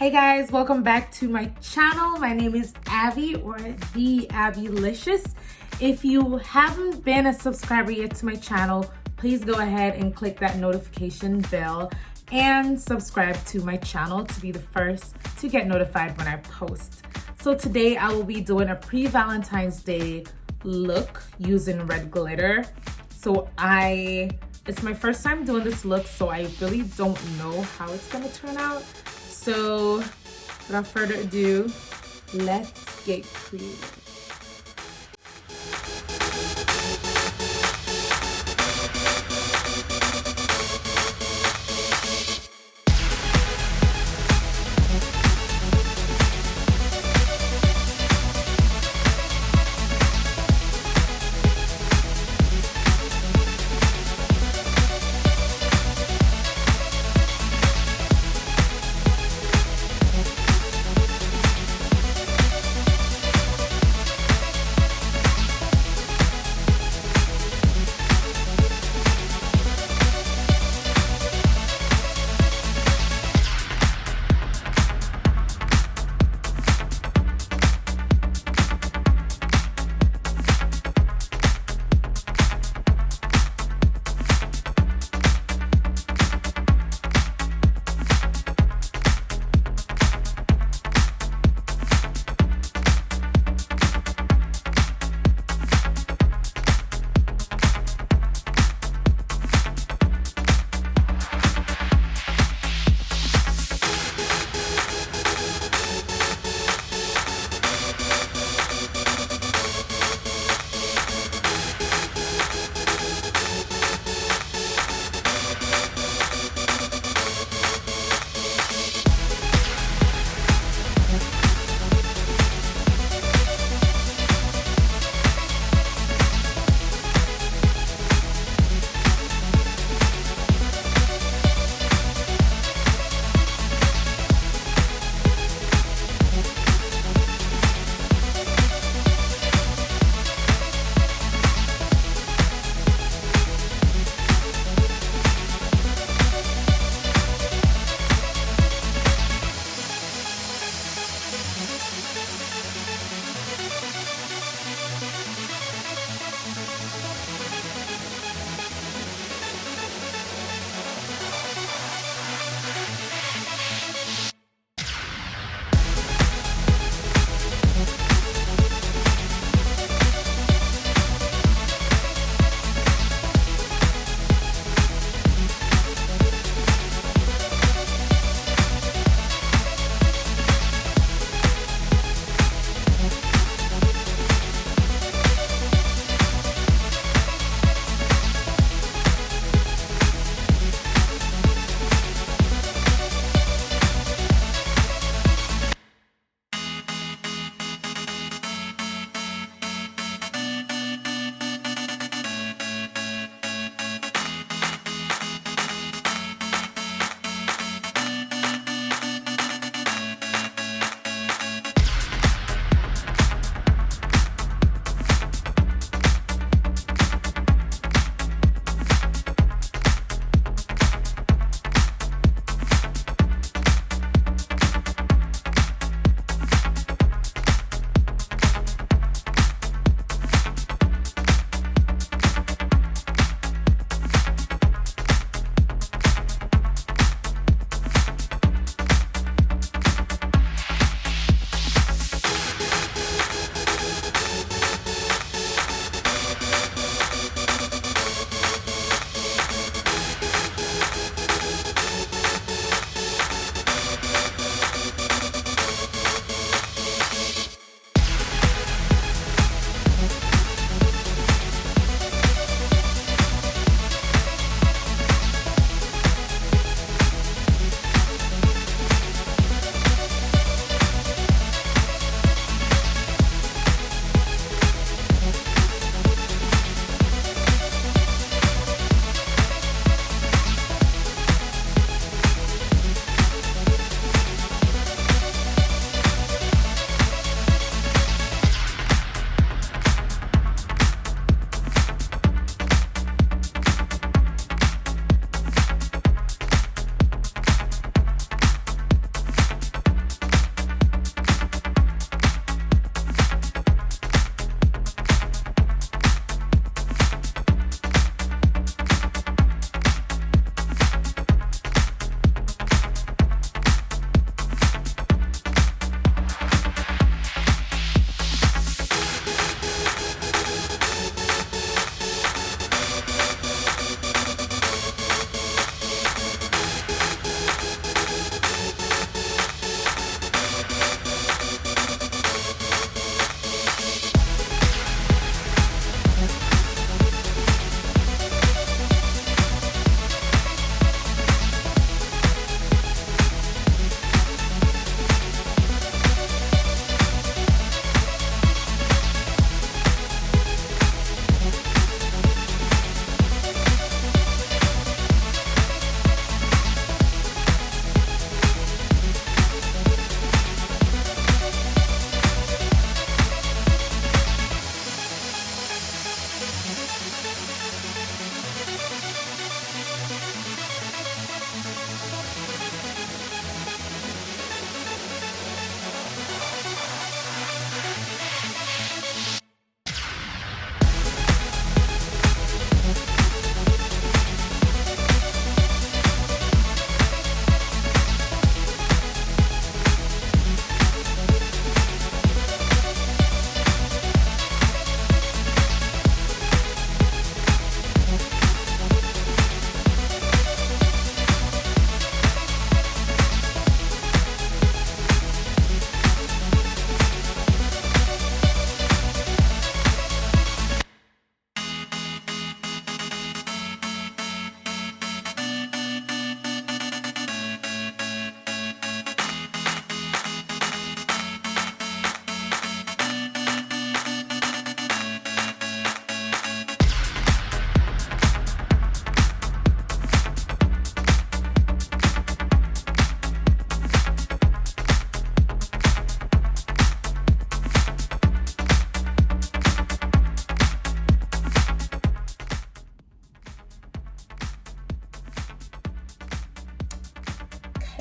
Hey guys, welcome back to my channel. My name is Abby, or the Abby-licious. If you haven't been a subscriber yet to my channel, please go ahead and click that notification bell and subscribe to my channel to be the first to get notified when I post. So today I will be doing a pre-Valentine's Day look using red glitter. It's my first time doing this look, so I really don't know how it's gonna turn out. So without further ado, let's get creative.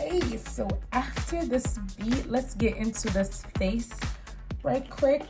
Okay, so after this beat, let's get into this face right quick.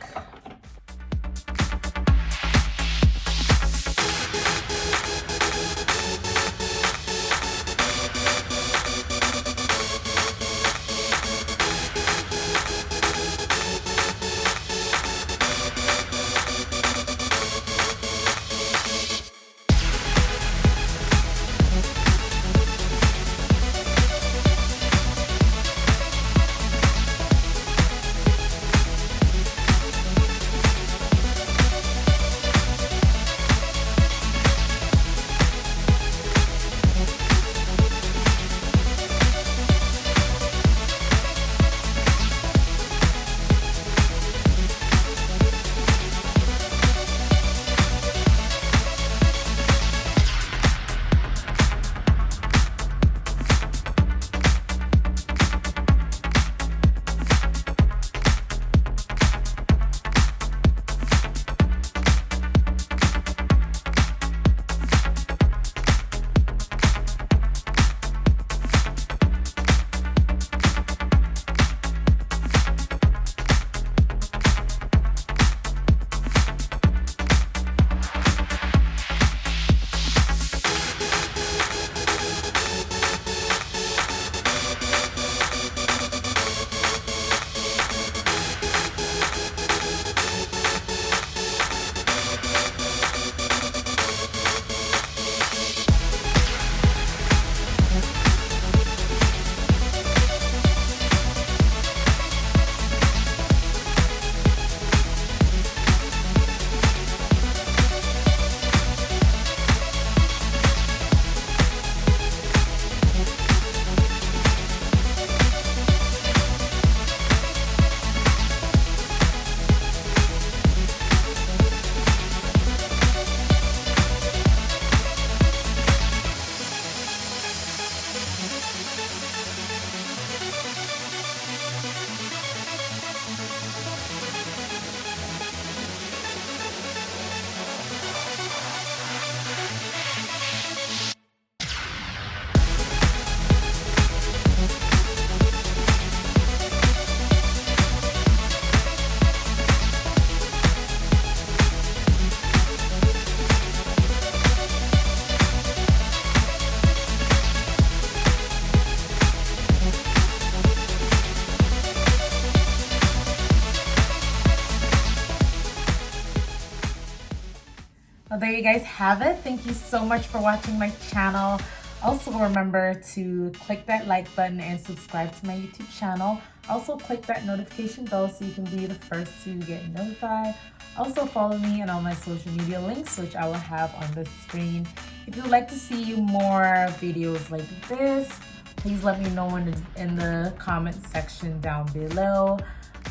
Well, there you guys have it. Thank you so much for watching my channel. Also remember to click that like button and subscribe to my YouTube channel. Also click that notification bell so you can be the first to get notified. Also follow me on all my social media links, which I will have on the screen. If you'd like to see more videos like this, please let me know in the comment section down below.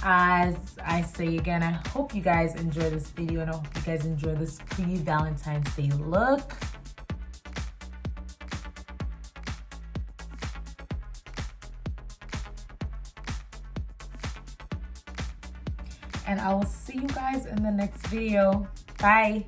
As I say again, I hope you guys enjoy this video and I hope you guys enjoy this pre-Valentine's Day look. And I will see you guys in the next video. Bye.